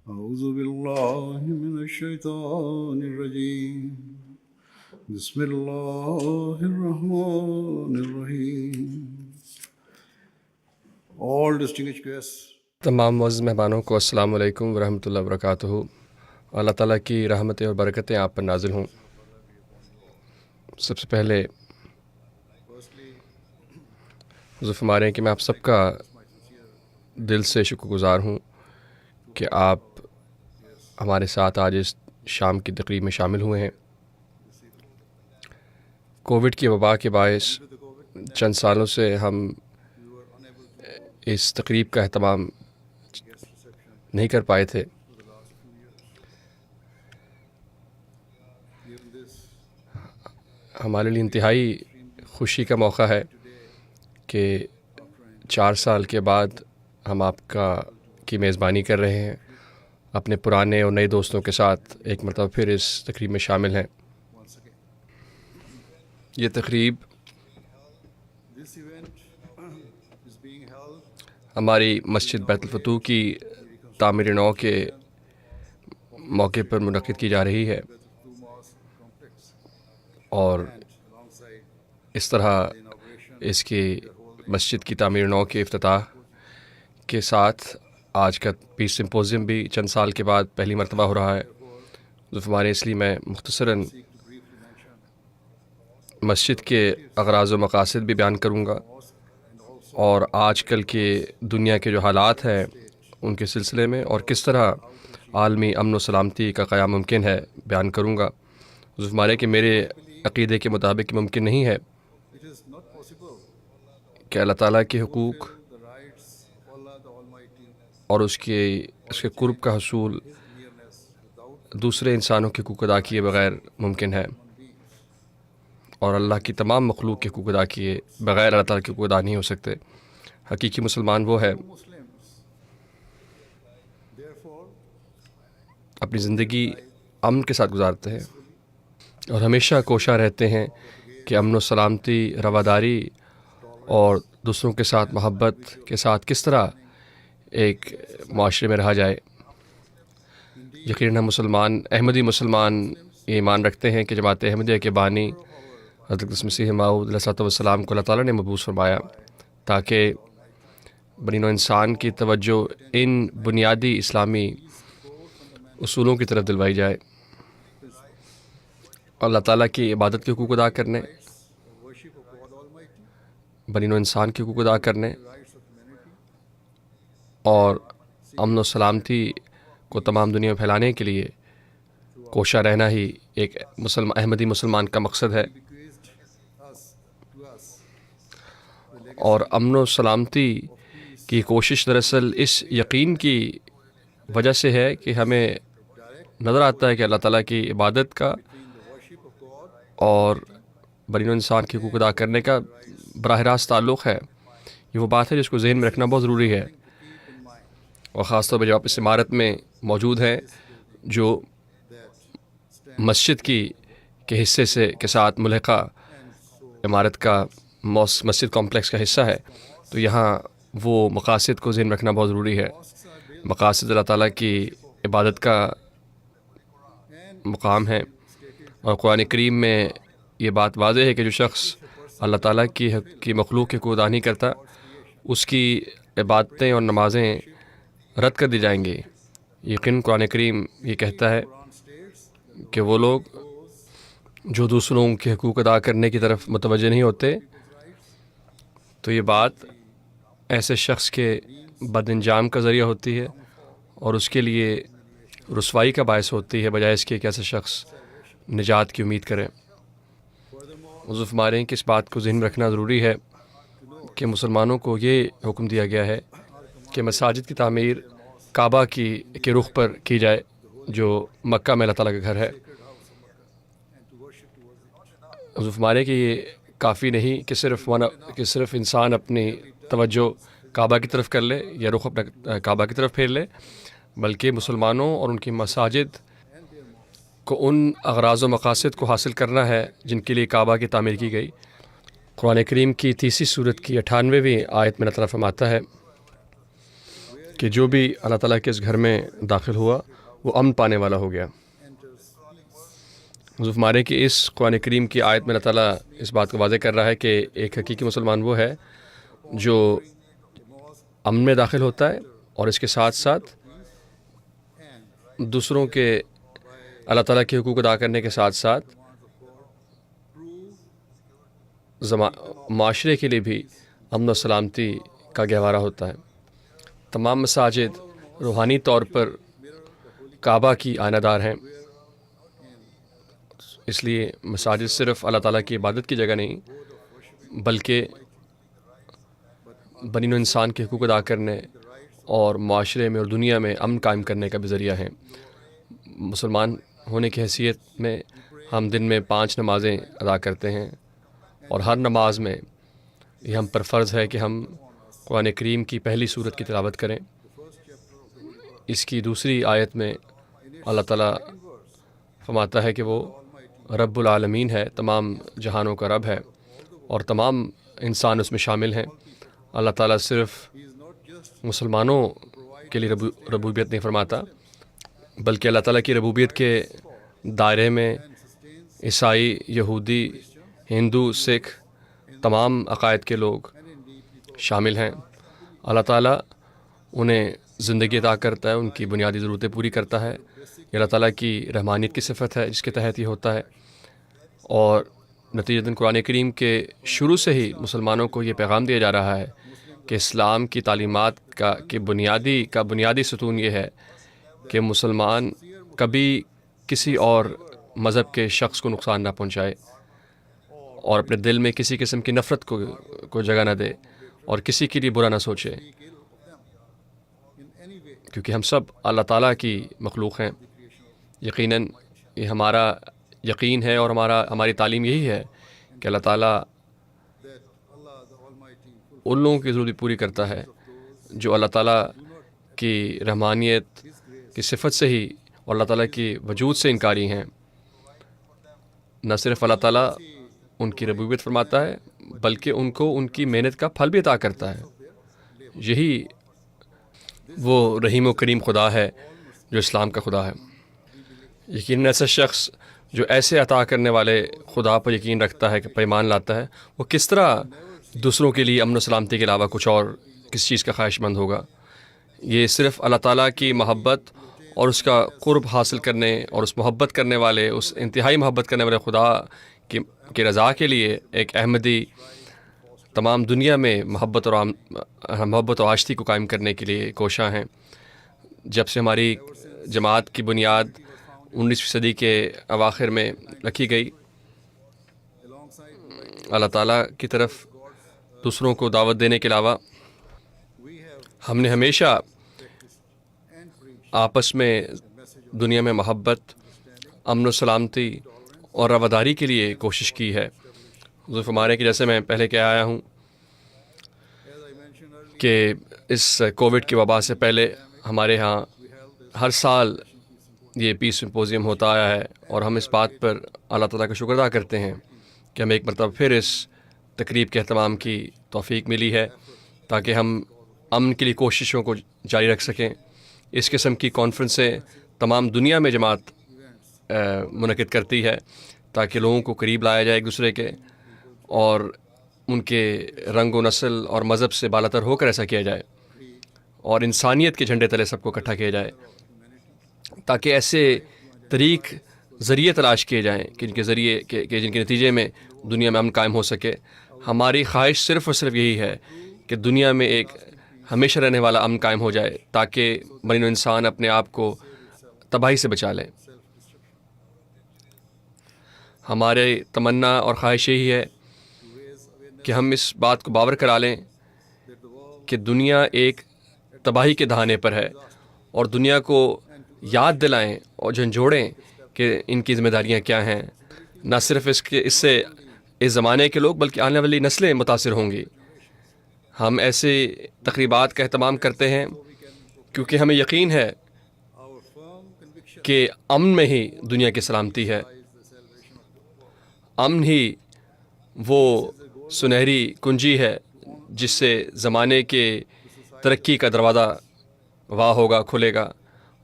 أعوذ بالله من الشيطان الرجيم بسم الله الرحمن الرحيم. All distinguished guests, تمام معزز مہمانوں کو السلام علیکم ورحمۃ اللہ وبرکاتہ. اللہ تعالیٰ کی رحمتیں اور برکتیں آپ پر نازل ہوں. سب سے پہلے حضور فرما رہے ہیں کہ میں آپ سب کا دل سے شکر گزار ہوں کہ آپ ہمارے ساتھ آج اس شام کی تقریب میں شامل ہوئے ہیں. کووڈ کی وبا کے باعث چند سالوں سے ہم اس تقریب کا اہتمام نہیں کر پائے تھے. ہمارے لیے انتہائی خوشی کا موقع ہے کہ 4 سال کے بعد ہم آپ کی میزبانی کر رہے ہیں. اپنے پرانے اور نئے دوستوں کے ساتھ ایک مرتبہ پھر اس تقریب میں شامل ہیں. یہ تقریب this event is being held ہماری مسجد بیت الفتوح کی تعمیر نو کے موقع پر منعقد کی جا رہی ہے، at the Mosque complex اور alongside اس طرح the inauguration اس کی مسجد کی تعمیر نو کے افتتاح کے ساتھ آج کا پیس سمپوزیم بھی چند سال کے بعد پہلی مرتبہ ہو رہا ہے. ہمارے اس لیے میں مختصراً seek to briefly mention مسجد کے اغراض و مقاصد بھی بیان کروں گا، mosque and also اور آج کل کے دنیا کے جو حالات ہیں ان کے سلسلے میں اور کس طرح عالمی امن و سلامتی کا قیام ممکن ہے بیان کروں گا. حضور فرمایا کہ میرے عقیدے کے مطابق یہ ممکن نہیں ہے it is not possible کہ اللہ تعالیٰ کے حقوق the rights of Allah the Almighty اور اس کے قرب کا حصول nearness without دوسرے انسانوں کے حقوق ادا کیے بغیر ممکن ہے، اور اللہ کی تمام مخلوق کے حقوق ادا کیے بغیر اللہ تعالیٰ کے حقوق ادا نہیں ہو سکتے. حقیقی مسلمان وہ ہے Muslims. Therefore, اپنی زندگی امن کے ساتھ گزارتے ہیں اور ہمیشہ کوشاں رہتے ہیں کہ امن و سلامتی، رواداری اور دوسروں کے ساتھ محبت کے ساتھ کس طرح ایک معاشرے میں رہا جائے. یقیناً ہم احمدی مسلمان یہ ایمان رکھتے ہیں کہ جماعت احمدیہ کے بانی حضرت مسیح موعود علیہ الصلوۃ والسلام کو اللہ تعالیٰ نے مبعوث فرمایا تاکہ بنی نوع انسان کی توجہ ان بنیادی اسلامی اصولوں کی طرف دلوائی جائے، اللہ تعالیٰ کی عبادت کے حقوق ادا کرنے، worship of God Almighty, بنی نوع انسان کے حقوق ادا کرنے rights of humanity, اور امن و سلامتی کو تمام دنیا میں پھیلانے کے لیے کوشاں رہنا ہی ایک احمدی مسلمان کا مقصد ہے. bequeathed to us اور امن و سلامتی کی کوشش دراصل اس یقین کی وجہ سے ہے کہ ہمیں نظر آتا ہے کہ اللہ تعالیٰ کی عبادت کا between the worship of God اور بنی نوع انسان کے حقوق ادا کرنے کا براہ راست تعلق ہے. یہ وہ بات ہے جس کو ذہن میں رکھنا بہت ضروری ہے، keep in mind اور خاص طور پہ جب آپ اس عمارت میں موجود ہیں جو that مسجد کے حصے کے ساتھ ملحقہ and so عمارت کا مسجد کمپلیکس کا حصہ ہے، تو یہاں وہ مقاصد کو ذہن میں رکھنا بہت ضروری ہے. mosques are built مقاصد اللہ تعالیٰ کی عبادت کا and مقام ہے، stated اور قرآن کریم میں یہ بات واضح ہے کہ جو شخص اللہ تعالیٰ کی مخلوق کے حقوق ادا نہیں کرتا اس کی عبادتیں اور نمازیں رد کر دی جائیں گی. یقین قرآن کریم یہ کہتا ہے Quran states کہ وہ لوگ جو دوسروں کے حقوق ادا کرنے کی طرف متوجہ نہیں ہوتے، تو یہ بات ایسے شخص کے بد انجام کا ذریعہ ہوتی ہے اور اس کے لیے رسوائی کا باعث ہوتی ہے، بجائے اس کے کہ ایسا شخص نجات کی امید کرے. حضور فرما رہے ہیں کہ اس بات کو ذہن میں رکھنا ضروری ہے کہ مسلمانوں کو یہ حکم دیا گیا ہے کہ مساجد کی تعمیر کعبہ کے رخ پر کی جائے جو مکہ میں اللہ تعالیٰ کا گھر ہے. حضور فرما رہے ہیں کہ یہ کافی نہیں کہ صرف انسان اپنی توجہ کعبہ کی طرف کر لے یا رخ اپنا کعبہ کی طرف پھیر لے، بلکہ مسلمانوں اور ان کی مساجد کو ان اغراض و مقاصد کو حاصل کرنا ہے جن کے لیے کعبہ کی تعمیر کی گئی. قرآن کریم کی 30 سورت کی 98ویں آیت میں اللہ تعالیٰ فرماتا ہے کہ جو بھی اللہ تعالیٰ کے اس گھر میں داخل ہوا وہ امن پانے والا ہو گیا۔ حضور ہمارے کہ اس قرآن کریم کی آیت میں اللہ تعالیٰ اس بات کو واضح کر رہا ہے کہ ایک حقیقی مسلمان وہ ہے جو امن میں داخل ہوتا ہے اور اس کے ساتھ ساتھ دوسروں کے اللہ تعالیٰ کے حقوق ادا کرنے کے ساتھ ساتھ معاشرے کے لیے بھی امن و سلامتی کا گہوارہ ہوتا ہے۔ تمام مساجد روحانی طور پر کعبہ کی آئینہ دار ہیں، اس لیے مساجد صرف اللہ تعالیٰ کی عبادت کی جگہ نہیں بلکہ بنی نوع انسان کے حقوق ادا کرنے اور معاشرے میں اور دنیا میں امن قائم کرنے کا بھی ذریعہ ہیں۔ مسلمان ہونے کی حیثیت میں ہم دن میں 5 نمازیں ادا کرتے ہیں اور ہر نماز میں یہ ہم پر فرض ہے کہ ہم قرآن کریم کی پہلی سورت کی تلاوت کریں۔ اس کی دوسری آیت میں اللہ تعالیٰ فرماتا ہے کہ وہ رب العالمین ہے، تمام جہانوں کا رب ہے اور تمام انسان اس میں شامل ہیں۔ اللہ تعالیٰ صرف مسلمانوں کے لیے ربوبیت نہیں فرماتا بلکہ اللہ تعالیٰ کی ربوبیت کے دائرے میں عیسائی، یہودی، ہندو، سکھ، تمام عقائد کے لوگ شامل ہیں۔ اللہ تعالیٰ انہیں زندگی عطا کرتا ہے، ان کی بنیادی ضرورتیں پوری کرتا ہے۔ یہ اللہ تعالیٰ کی رحمانیت کی صفت ہے جس کے تحت یہ ہوتا ہے، اور نتیجتاً قرآن کریم کے شروع سے ہی مسلمانوں کو یہ پیغام دیا جا رہا ہے کہ اسلام کی تعلیمات کا بنیادی ستون یہ ہے کہ مسلمان کبھی کسی اور مذہب کے شخص کو نقصان نہ پہنچائے اور اپنے دل میں کسی قسم کی نفرت کو جگہ نہ دے اور کسی کے لیے برا نہ سوچے، کیونکہ ہم سب اللہ تعالیٰ کی مخلوق ہیں۔ یقیناً یہ ہمارا یقین ہے اور ہماری تعلیم یہی ہے کہ اللہ تعالیٰ ان لوگوں کی ضرورت پوری کرتا ہے جو اللہ تعالیٰ کی رحمانیت کی صفت سے ہی اور اللہ تعالیٰ کی وجود سے انکاری ہیں۔ نہ صرف اللہ تعالیٰ ان کی ربوبیت فرماتا ہے بلکہ ان کو ان کی محنت کا پھل بھی عطا کرتا ہے۔ یہی وہ رحیم و کریم خدا ہے جو اسلام کا خدا ہے۔ یقیناً ایسا شخص جو ایسے عطا کرنے والے خدا پر یقین رکھتا ہے، کہ پر ایمان لاتا ہے، وہ کس طرح دوسروں کے لیے امن و سلامتی کے علاوہ کچھ اور کس چیز کا خواہش مند ہوگا؟ یہ صرف اللہ تعالیٰ کی محبت اور اس کا قرب حاصل کرنے اور اس محبت کرنے والے، اس انتہائی محبت کرنے والے خدا کی رضا کے لیے ایک احمدی تمام دنیا میں محبت و آشتی کو قائم کرنے کے لیے کوشاں ہیں۔ جب سے ہماری جماعت کی بنیاد 19ویں صدی کے اواخر میں رکھی گئی، اللہ تعالیٰ کی طرف دوسروں کو دعوت دینے کے علاوہ ہم نے ہمیشہ آپس میں دنیا میں محبت، امن و سلامتی اور رواداری کے لیے کوشش کی ہے۔ حضور فرمانے کہ جیسے میں پہلے کہہ آیا ہوں کہ اس کووڈ کی وبا سے پہلے ہمارے ہاں ہر سال یہ پیس سمپوزیم ہوتا آیا ہے، اور ہم اس بات پر اللہ تعالیٰ کا شکر ادا کرتے ہیں کہ ہمیں ایک مرتبہ پھر اس تقریب کے اہتمام کی توفیق ملی ہے تاکہ ہم امن کے لیے کوششوں کو جاری رکھ سکیں۔ اس قسم کی کانفرنسیں تمام دنیا میں جماعت منعقد کرتی ہے تاکہ لوگوں کو قریب لایا جائے ایک دوسرے کے، اور ان کے رنگ و نسل اور مذہب سے بالاتر ہو کر ایسا کیا جائے، اور انسانیت کے جھنڈے تلے سب کو اکٹھا کیا جائے، تاکہ ایسے طریق ذریعے تلاش کیے جائیں کہ جن کے نتیجے میں دنیا میں امن قائم ہو سکے۔ ہماری خواہش صرف اور صرف یہی ہے کہ دنیا میں ایک ہمیشہ رہنے والا امن قائم ہو جائے تاکہ بنی نوع انسان اپنے آپ کو تباہی سے بچا لیں۔ ہمارے تمنا اور خواہش یہی ہے کہ ہم اس بات کو باور کرا لیں کہ دنیا ایک تباہی کے دہانے پر ہے، اور دنیا کو یاد دلائیں اور جھنجھوڑیں کہ ان کی ذمہ داریاں کیا ہیں۔ نہ صرف اس سے اس زمانے کے لوگ بلکہ آنے والی نسلیں متاثر ہوں گی۔ ہم ایسے تقریبات کا اہتمام کرتے ہیں کیونکہ ہمیں یقین ہے کہ امن میں ہی دنیا کی سلامتی ہے، امن ہی وہ سنہری کنجی ہے جس سے زمانے کے ترقی کا دروازہ واہ ہوگا, کھلے گا,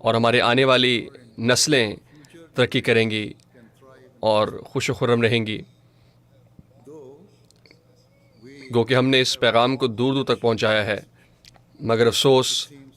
اور ہمارے آنے والی نسلیں ترقی کریں گی اور خوش و خرم رہیں گی. گو کہ ہم نے اس پیغام کو دور دور تک پہنچایا ہے, مگر افسوس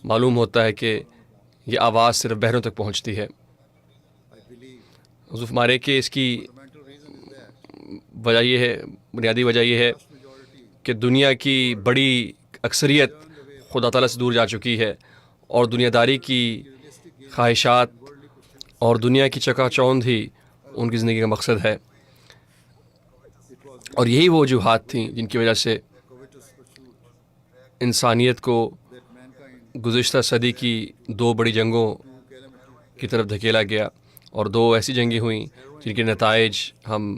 معلوم ہوتا ہے کہ یہ آواز صرف بحروں تک پہنچتی ہے. حضور فرمارے کہ اس کی وجہ یہ ہے, بنیادی وجہ یہ ہے کہ دنیا کی بڑی اکثریت خدا تعالیٰ سے دور جا چکی ہے, اور دنیا داری کی خواہشات اور دنیا کی چکا چوند ہی ان کی زندگی کا مقصد ہے. اور یہی وہ وجوہات تھیں جن کی وجہ سے انسانیت کو گزشتہ صدی کی 2 بڑی جنگوں کی طرف دھکیلا گیا, اور 2 ایسی جنگیں ہوئیں جن کے نتائج ہم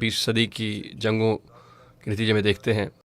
20 صدی کی جنگوں کے نتیجے میں دیکھتے ہیں.